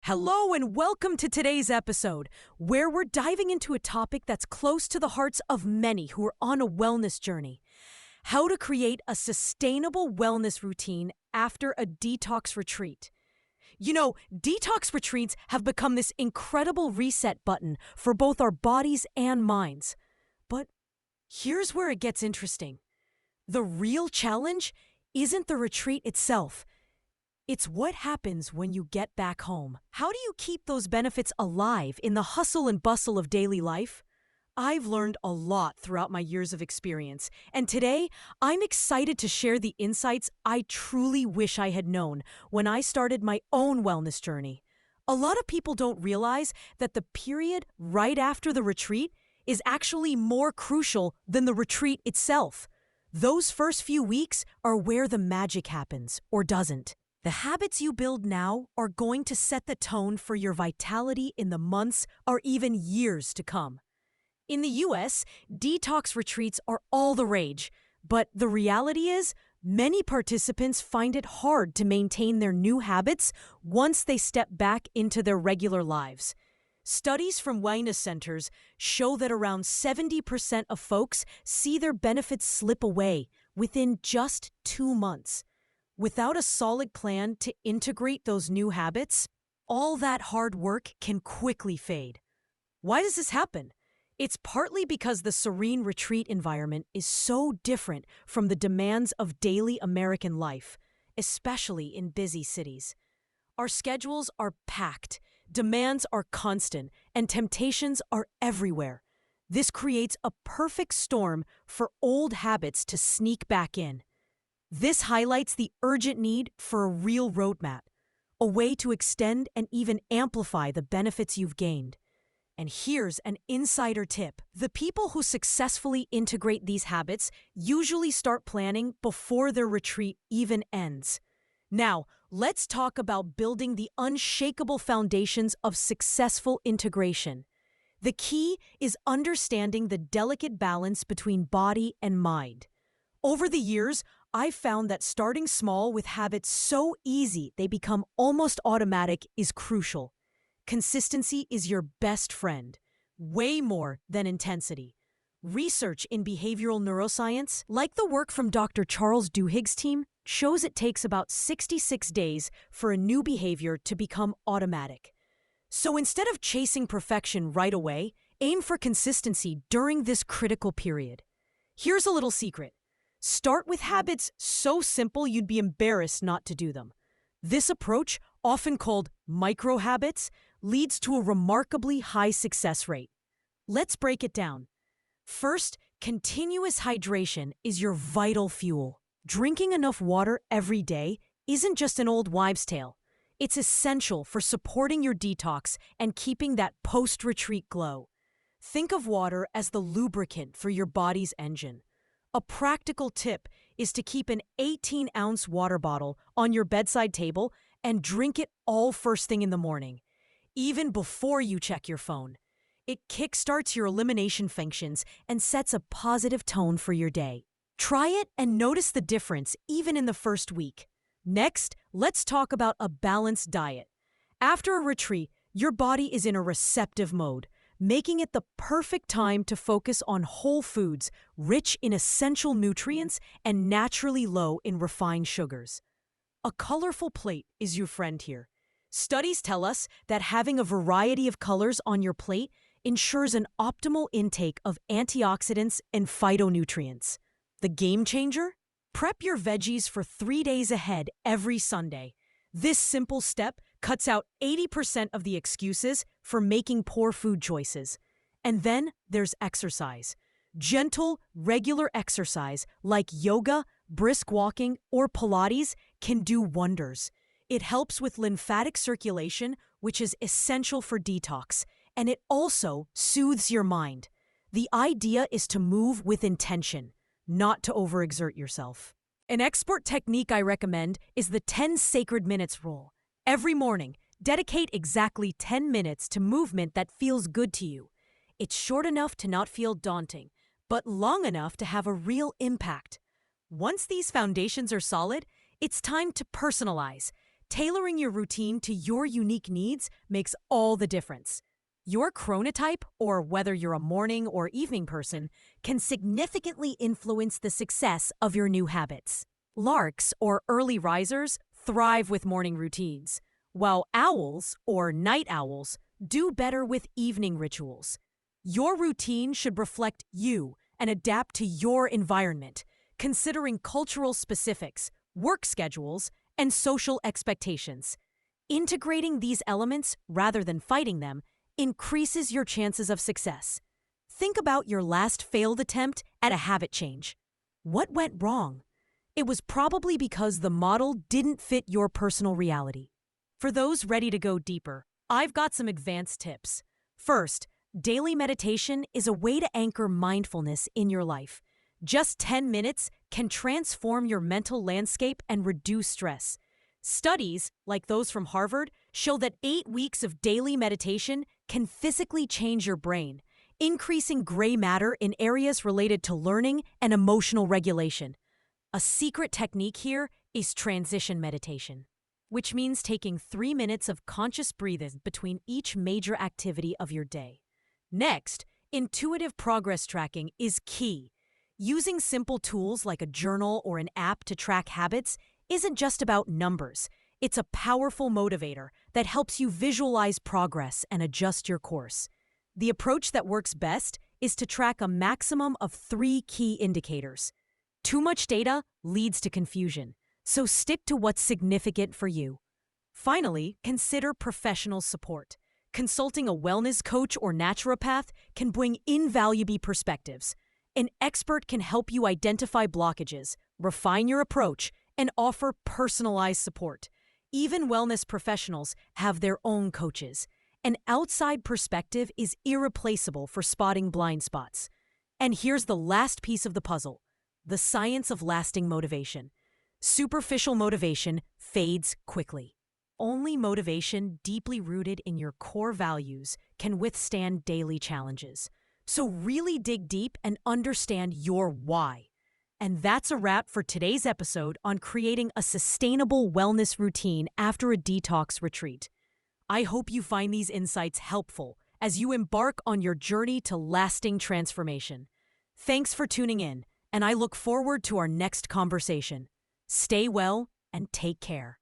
Hello and welcome to today's episode, where we're diving into a topic that's close to the hearts of many who are on a wellness journey. How to create a sustainable wellness routine after a detox retreat. You know, detox retreats have become this incredible reset button for both our bodies and minds. But here's where it gets interesting. The real challenge isn't the retreat itself. It's what happens when you get back home. How do you keep those benefits alive in the hustle and bustle of daily life? I've learned a lot throughout my years of experience, and today I'm excited to share the insights I truly wish I had known when I started my own wellness journey. A lot of people don't realize that the period right after the retreat is actually more crucial than the retreat itself. Those first few weeks are where the magic happens, or doesn't. The habits you build now are going to set the tone for your vitality in the months or even years to come. In the US, detox retreats are all the rage, but the reality is, many participants find it hard to maintain their new habits once they step back into their regular lives. Studies from wellness centers show that around 70% of folks see their benefits slip away within just 2 months. Without a solid plan to integrate those new habits, all that hard work can quickly fade. Why does this happen? It's partly because the serene retreat environment is so different from the demands of daily American life, especially in busy cities. Our schedules are packed, demands are constant, and temptations are everywhere. This creates a perfect storm for old habits to sneak back in. This highlights the urgent need for a real roadmap, a way to extend and even amplify the benefits you've gained. And here's an insider tip. The people who successfully integrate these habits usually start planning before their retreat even ends. Now, let's talk about building the unshakable foundations of successful integration. The key is understanding the delicate balance between body and mind. Over the years, I've found that starting small with habits so easy they become almost automatic is crucial. Consistency is your best friend, way more than intensity. Research in behavioral neuroscience, like the work from Dr. Charles Duhigg's team, shows it takes about 66 days for a new behavior to become automatic. So instead of chasing perfection right away, aim for consistency during this critical period. Here's a little secret. Start with habits so simple you'd be embarrassed not to do them. This approach, often called micro-habits, leads to a remarkably high success rate. Let's break it down. First, continuous hydration is your vital fuel. Drinking enough water every day isn't just an old wives' tale. It's essential for supporting your detox and keeping that post-retreat glow. Think of water as the lubricant for your body's engine. A practical tip is to keep an 18-ounce water bottle on your bedside table and drink it all first thing in the morning, even before you check your phone. It kickstarts your elimination functions and sets a positive tone for your day. Try it and notice the difference even in the first week. Next, let's talk about a balanced diet. After a retreat, your body is in a receptive mode, making it the perfect time to focus on whole foods, rich in essential nutrients and naturally low in refined sugars. A colorful plate is your friend here. Studies tell us that having a variety of colors on your plate ensures an optimal intake of antioxidants and phytonutrients. The game changer? Prep your veggies for 3 days ahead every Sunday. This simple step cuts out 80% of the excuses for making poor food choices. And then there's exercise. Gentle, regular exercise like yoga, brisk walking, or Pilates can do wonders. It helps with lymphatic circulation, which is essential for detox, and it also soothes your mind. The idea is to move with intention, not to overexert yourself. An expert technique I recommend is the 10 sacred minutes rule. Every morning, dedicate exactly 10 minutes to movement that feels good to you. It's short enough to not feel daunting, but long enough to have a real impact. Once these foundations are solid, it's time to personalize. Tailoring your routine to your unique needs makes all the difference. Your chronotype, or whether you're a morning or evening person, can significantly influence the success of your new habits. Larks, or early risers, thrive with morning routines, while owls, or night owls, do better with evening rituals. Your routine should reflect you and adapt to your environment, considering cultural specifics, work schedules, and social expectations. Integrating these elements rather than fighting them increases your chances of success. Think about your last failed attempt at a habit change. What went wrong? It was probably because the model didn't fit your personal reality. For those ready to go deeper, I've got some advanced tips. First, daily meditation is a way to anchor mindfulness in your life. Just 10 minutes can transform your mental landscape and reduce stress. Studies, like those from Harvard, show that 8 weeks of daily meditation can physically change your brain, increasing gray matter in areas related to learning and emotional regulation. A secret technique here is transition meditation, which means taking 3 minutes of conscious breathing between each major activity of your day. Next, intuitive progress tracking is key. Using simple tools like a journal or an app to track habits isn't just about numbers. It's a powerful motivator that helps you visualize progress and adjust your course. The approach that works best is to track a maximum of 3 key indicators. Too much data leads to confusion, so stick to what's significant for you. Finally, consider professional support. Consulting a wellness coach or naturopath can bring invaluable perspectives. An expert can help you identify blockages, refine your approach, and offer personalized support. Even wellness professionals have their own coaches. An outside perspective is irreplaceable for spotting blind spots. And here's the last piece of the puzzle: the science of lasting motivation. Superficial motivation fades quickly. Only motivation deeply rooted in your core values can withstand daily challenges. So really dig deep and understand your why. And that's a wrap for today's episode on creating a sustainable wellness routine after a detox retreat. I hope you find these insights helpful as you embark on your journey to lasting transformation. Thanks for tuning in, and I look forward to our next conversation. Stay well and take care.